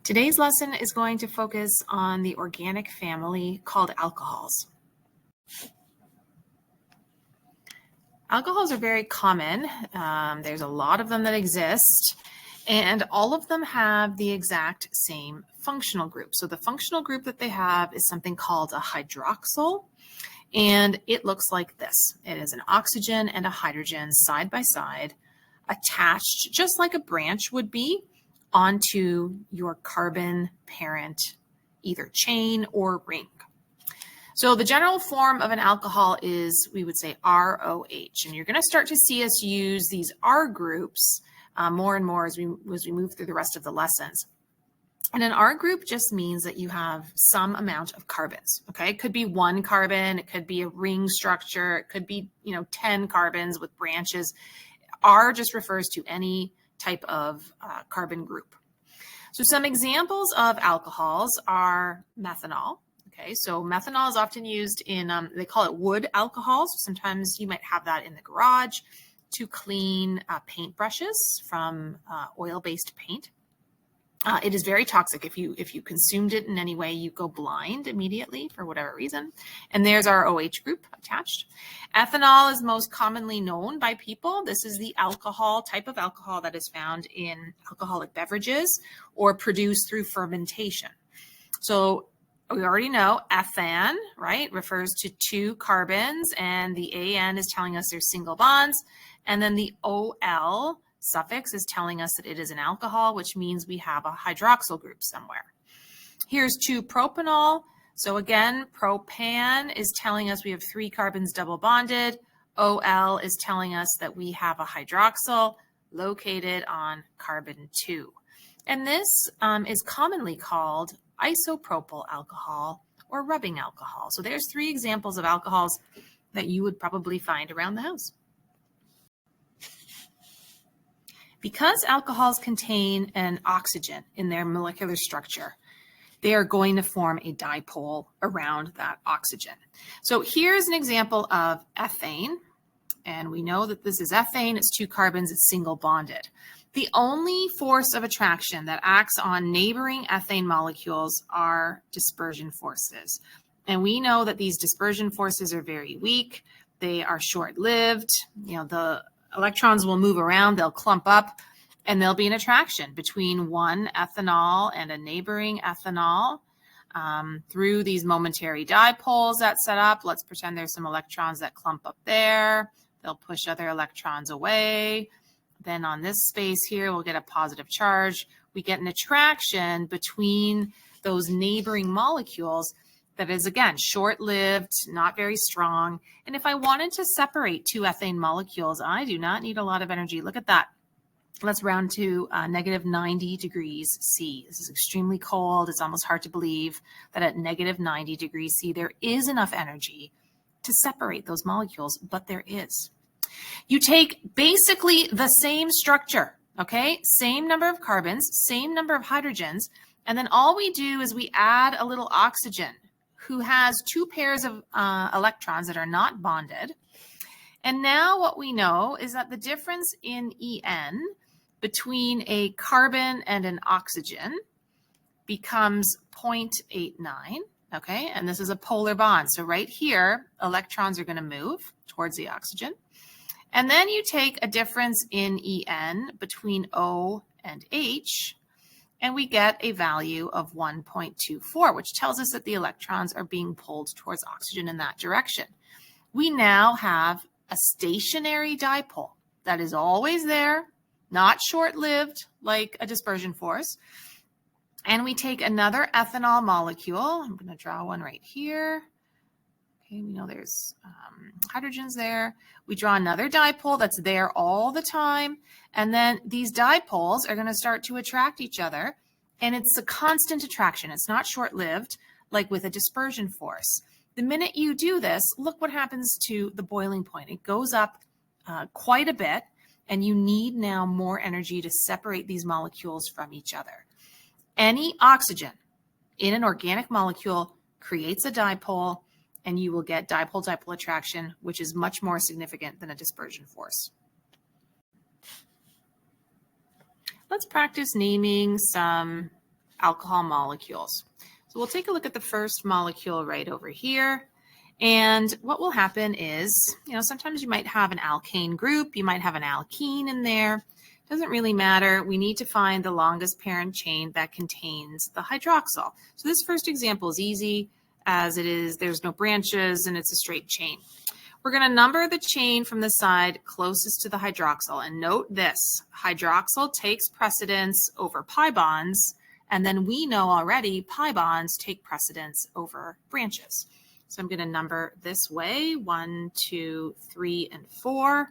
Today's lesson is going to focus on the organic family called alcohols. Alcohols are very common. There's a lot of them that exist, and all of them have the exact same functional group. So the functional group that they have is something called a hydroxyl, and it looks like this. It is an oxygen and a hydrogen side by side, attached just like a branch would be onto your carbon parent, either chain or ring. So the general form of an alcohol is, we would say, ROH, and you're going to start to see us use these R groups more and more as we move through the rest of the lessons. And an R group just means that you have some amount of carbons, okay? It could be one carbon, it could be a ring structure, it could be, 10 carbons with branches. R just refers to any type of carbon group. So some examples of alcohols are methanol. Okay, so methanol is often used in, they call it wood alcohol. So sometimes you might have that in the garage to clean paintbrushes from oil-based paint. It is very toxic. If you consumed it in any way, you go blind immediately for whatever reason. And there's our OH group attached. Ethanol is most commonly known by people. This is the type of alcohol that is found in alcoholic beverages or produced through fermentation. So we already know ethan, right, refers to two carbons, and the AN is telling us there's single bonds. And then the OL suffix is telling us that it is an alcohol, which means we have a hydroxyl group somewhere. Here's 2-propanol. So again, propan is telling us we have 3 carbons double bonded. OL is telling us that we have a hydroxyl located on carbon 2. And this is commonly called isopropyl alcohol or rubbing alcohol. So there's 3 examples of alcohols that you would probably find around the house. Because alcohols contain an oxygen in their molecular structure, they are going to form a dipole around that oxygen. So here's an example of ethane, and we know that this is ethane. It's 2 carbons, it's single bonded. The only force of attraction that acts on neighboring ethane molecules are dispersion forces. And we know that these dispersion forces are very weak. They are short-lived. The electrons will move around, they'll clump up, and there'll be an attraction between one ethanol and a neighboring ethanol through these momentary dipoles that set up. Let's pretend there's some electrons that clump up there. They'll push other electrons away. Then on this space here, we'll get a positive charge. We get an attraction between those neighboring molecules that is, again, short-lived, not very strong. And if I wanted to separate 2 ethane molecules, I do not need a lot of energy. Look at that. Let's round to negative 90 degrees C. This is extremely cold. It's almost hard to believe that at negative 90 degrees C, there is enough energy to separate those molecules, but there is. You take basically the same structure, okay? Same number of carbons, same number of hydrogens, and then all we do is we add a little oxygen who has 2 pairs of electrons that are not bonded. And now what we know is that the difference in En between a carbon and an oxygen becomes 0.89, okay? And this is a polar bond. So right here, electrons are going to move towards the oxygen. And then you take a difference in En between O and H, and we get a value of 1.24, which tells us that the electrons are being pulled towards oxygen in that direction. We now have a stationary dipole that is always there, not short-lived like a dispersion force. And we take another ethanol molecule. I'm going to draw one right here. Okay, we know there's hydrogens there. We draw another dipole that's there all the time. And then these dipoles are going to start to attract each other. And it's a constant attraction. It's not short-lived like with a dispersion force. The minute you do this, look what happens to the boiling point. It goes up quite a bit, and you need now more energy to separate these molecules from each other. Any oxygen in an organic molecule creates a dipole, and you will get dipole-dipole attraction, which is much more significant than a dispersion force. Let's practice naming some alcohol molecules. So we'll take a look at the first molecule right over here. And what will happen is, sometimes you might have an alkane group, you might have an alkene in there. Doesn't really matter. We need to find the longest parent chain that contains the hydroxyl. So this first example is easy as it is, there's no branches and it's a straight chain. We're going to number the chain from the side closest to the hydroxyl. And note this, hydroxyl takes precedence over pi bonds. And then we know already pi bonds take precedence over branches. So I'm going to number this way, 1, 2, 3, and 4.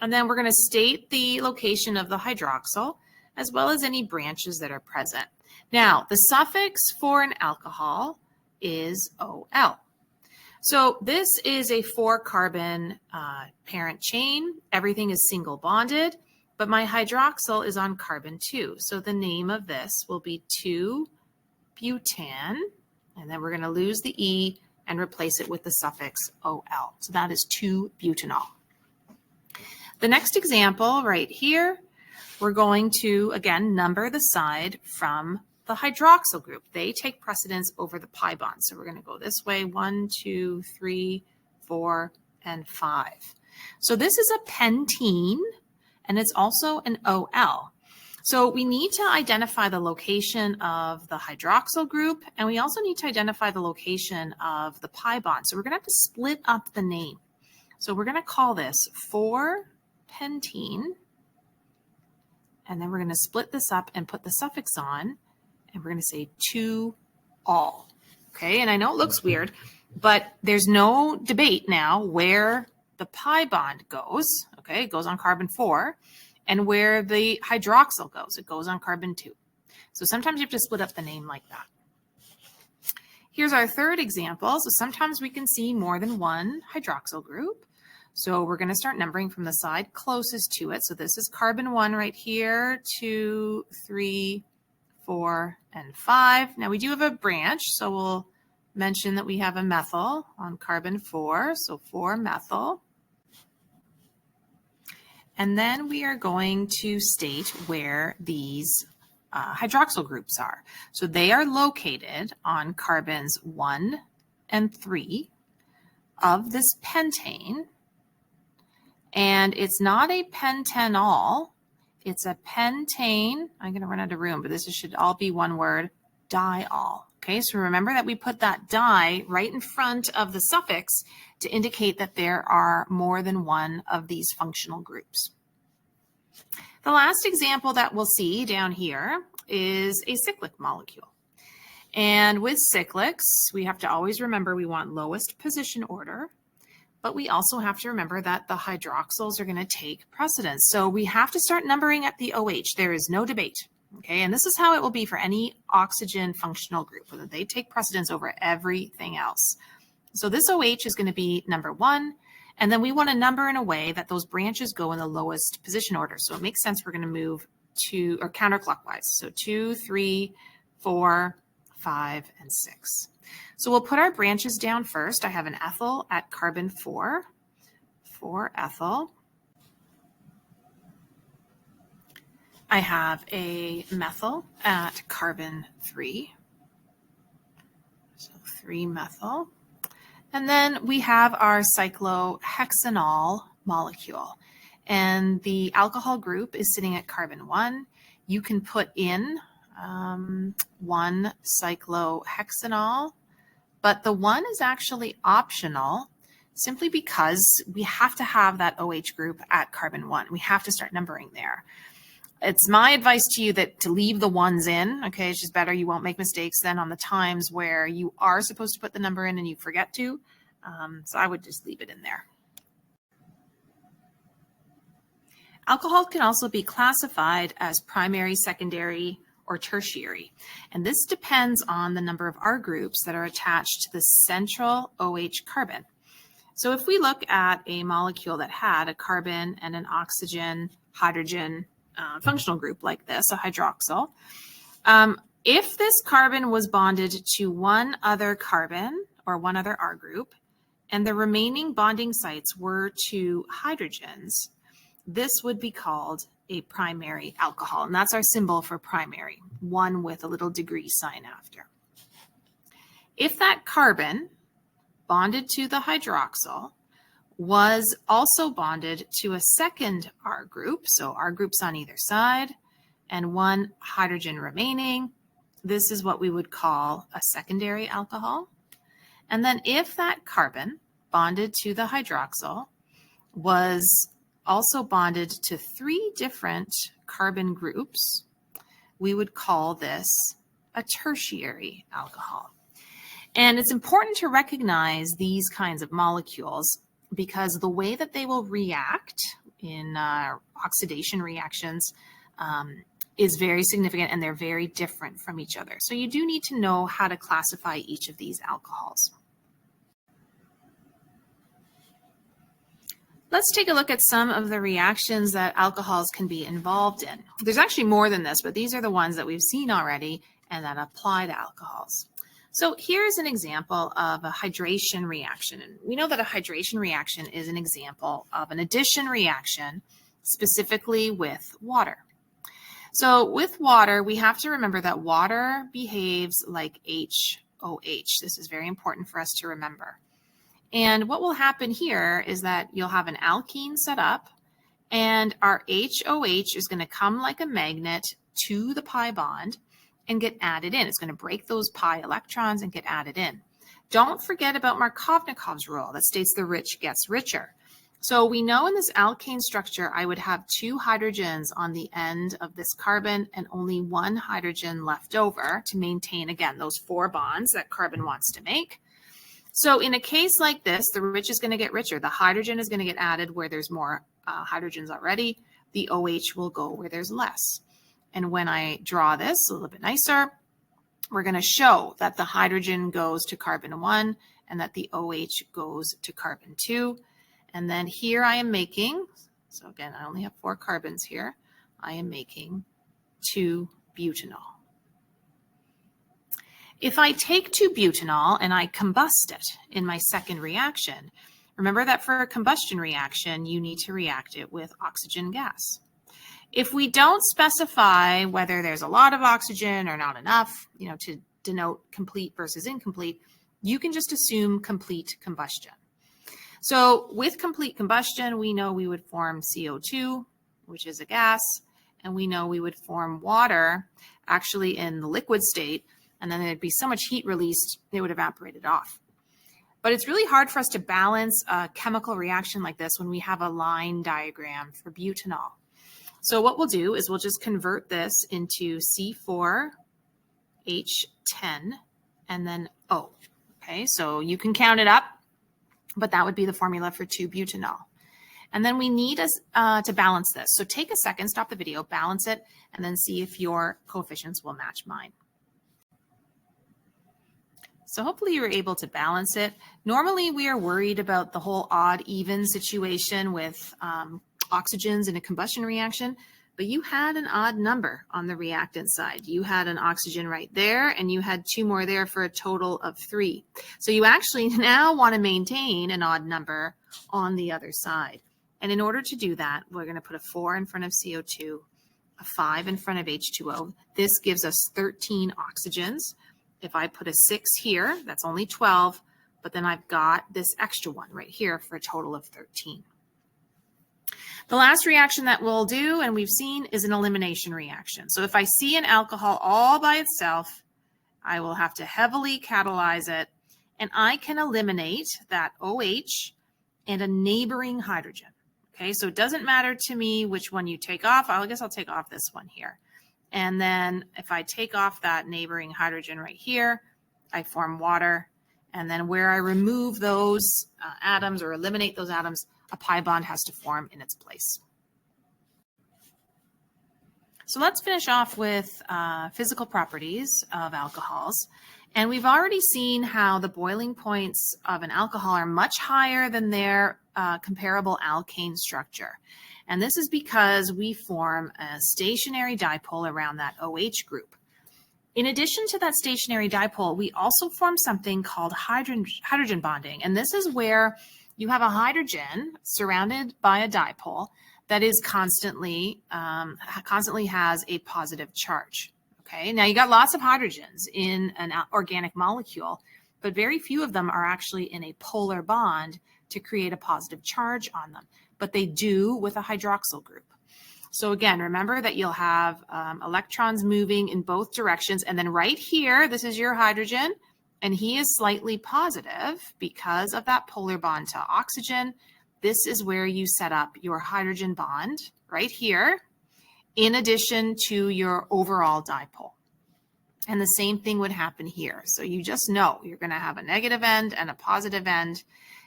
And then we're going to state the location of the hydroxyl as well as any branches that are present. Now, the suffix for an alcohol is OL. So this is a 4-carbon parent chain. Everything is single bonded, but my hydroxyl is on carbon 2. So the name of this will be 2-butan, and then we're going to lose the E and replace it with the suffix OL. So that is 2-butanol. The next example right here, we're going to, again, number the side from the hydroxyl group. They take precedence over the pi bond. So we're going to go this way, 1, 2, 3, 4, and 5. So this is a pentene, and it's also an OL. So we need to identify the location of the hydroxyl group, and we also need to identify the location of the pi bond. So we're going to have to split up the name. So we're going to call this 4-pentene, and then we're going to split this up and put the suffix on, and we're going to say 2-ol. Okay, and I know it looks weird, but there's no debate now where the pi bond goes. Okay, it goes on carbon 4, and where the hydroxyl goes, it goes on carbon 2. So sometimes you have to split up the name like that. Here's our third example. So sometimes we can see more than one hydroxyl group. So we're going to start numbering from the side closest to it. So this is carbon 1 right here, 2, 3, 4, and 5. Now we do have a branch, so we'll mention that we have a methyl on carbon 4, so 4-methyl. And then we are going to state where these hydroxyl groups are. So they are located on carbons 1 and 3 of this pentane. And it's not a pentanol, it's a pentane. I'm going to run out of room, but this should all be one word, diol. Okay, so remember that we put that di right in front of the suffix to indicate that there are more than one of these functional groups. The last example that we'll see down here is a cyclic molecule. And with cyclics, we have to always remember we want lowest position order, but we also have to remember that the hydroxyls are going to take precedence. So we have to start numbering at the OH. There is no debate. Okay, and this is how it will be for any oxygen functional group, whether they take precedence over everything else. So this OH is going to be number 1, and then we want to number in a way that those branches go in the lowest position order. So it makes sense we're going to move to, or counterclockwise. So 2, 3, 4, 5, and 6. So we'll put our branches down first. I have an ethyl at carbon 4, 4-ethyl. I have a methyl at carbon 3, so 3-methyl. And then we have our cyclohexanol molecule. And the alcohol group is sitting at carbon 1. You can put in 1 cyclohexanol, but the 1 is actually optional simply because we have to have that OH group at carbon 1. We have to start numbering there. It's my advice to you that to leave the 1s in, okay, it's just better. You won't make mistakes then on the times where you are supposed to put the number in and you forget to. So I would just leave it in there. Alcohol can also be classified as primary, secondary, or tertiary. And this depends on the number of R groups that are attached to the central OH carbon. So if we look at a molecule that had a carbon and an oxygen, hydrogen, functional group like this, a hydroxyl. If this carbon was bonded to one other carbon or one other R group, and the remaining bonding sites were to hydrogens, this would be called a primary alcohol. And that's our symbol for primary. one with a little degree sign after. If that carbon bonded to the hydroxyl was also bonded to a second R group, so R groups on either side, and one hydrogen remaining, this is what we would call a secondary alcohol. And then if that carbon bonded to the hydroxyl was also bonded to 3 different carbon groups, we would call this a tertiary alcohol. And it's important to recognize these kinds of molecules because the way that they will react in oxidation reactions is very significant, and they're very different from each other. So you do need to know how to classify each of these alcohols. Let's take a look at some of the reactions that alcohols can be involved in. There's actually more than this, but these are the ones that we've seen already and that apply to alcohols. So here's an example of a hydration reaction. And we know that a hydration reaction is an example of an addition reaction, specifically with water. So with water, we have to remember that water behaves like HOH. This is very important for us to remember. And what will happen here is that you'll have an alkene set up, and our HOH is going to come like a magnet to the pi bond and get added in. It's going to break those pi electrons and get added in. Don't forget about Markovnikov's rule that states the rich gets richer. So we know in this alkane structure, I would have 2 hydrogens on the end of this carbon and only 1 hydrogen left over to maintain, again, those 4 bonds that carbon wants to make. So in a case like this, the rich is going to get richer. The hydrogen is going to get added where there's more hydrogens already. The OH will go where there's less. And when I draw this a little bit nicer, we're going to show that the hydrogen goes to carbon 1 and that the OH goes to carbon 2. And then here I am making, so again, I only have 4 carbons here, I am making 2-butanol. If I take 2-butanol and I combust it in my second reaction, remember that for a combustion reaction, you need to react it with oxygen gas. If we don't specify whether there's a lot of oxygen or not enough, to denote complete versus incomplete, you can just assume complete combustion. So with complete combustion, we know we would form CO2, which is a gas, and we know we would form water actually in the liquid state, and then there'd be so much heat released, they would evaporate off. But it's really hard for us to balance a chemical reaction like this when we have a line diagram for butanol. So what we'll do is we'll just convert this into C4H10 and then O. Okay, so you can count it up, but that would be the formula for 2-butanol. And then we need to balance this. So take a second, stop the video, balance it, and then see if your coefficients will match mine. So hopefully you were able to balance it. Normally we are worried about the whole odd-even situation with oxygens in a combustion reaction, but you had an odd number on the reactant side. You had an oxygen right there, and you had 2 more there for a total of 3. So you actually now want to maintain an odd number on the other side. And in order to do that, we're going to put a 4 in front of CO2, a 5 in front of H2O. This gives us 13 oxygens. If I put a 6 here, that's only 12, but then I've got this extra one right here for a total of 13. The last reaction that we'll do, and we've seen, is an elimination reaction. So if I see an alcohol all by itself, I will have to heavily catalyze it, and I can eliminate that OH and a neighboring hydrogen. Okay, so it doesn't matter to me which one you take off. I guess I'll take off this one here. And then if I take off that neighboring hydrogen right here, I form water. And then where I remove those atoms or eliminate those atoms, a pi bond has to form in its place. So let's finish off with physical properties of alcohols. And we've already seen how the boiling points of an alcohol are much higher than their comparable alkane structure. And this is because we form a stationary dipole around that OH group. In addition to that stationary dipole, we also form something called hydrogen bonding. And this is where you have a hydrogen surrounded by a dipole that is constantly has a positive charge. Okay, now you got lots of hydrogens in an organic molecule, but very few of them are actually in a polar bond to create a positive charge on them, but they do with a hydroxyl group. So again, remember that you'll have electrons moving in both directions, and then right here, this is your hydrogen, and he is slightly positive because of that polar bond to oxygen. This is where you set up your hydrogen bond right here, in addition to your overall dipole. And the same thing would happen here. So you just know you're going to have a negative end and a positive end,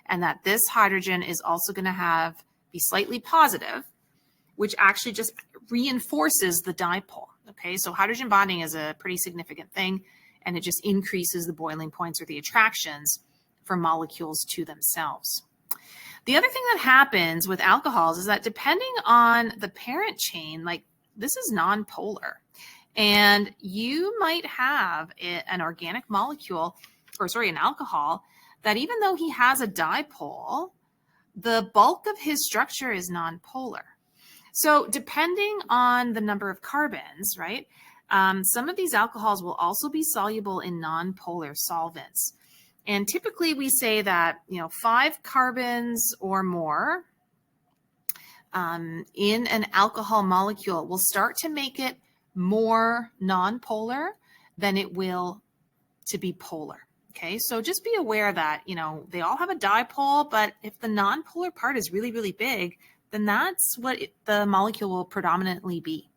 and that this hydrogen is also going to be slightly positive, which actually just reinforces the dipole. Okay, so hydrogen bonding is a pretty significant thing, and it just increases the boiling points or the attractions for molecules to themselves. The other thing that happens with alcohols is that depending on the parent chain, like this is nonpolar, and you might have an organic molecule, an alcohol, that even though he has a dipole, the bulk of his structure is nonpolar. So depending on the number of carbons, right, some of these alcohols will also be soluble in nonpolar solvents. And typically we say that, 5 carbons or more in an alcohol molecule will start to make it more nonpolar than it will to be polar. Okay, so just be aware that, they all have a dipole, but if the nonpolar part is really, really big, then that's what the molecule will predominantly be.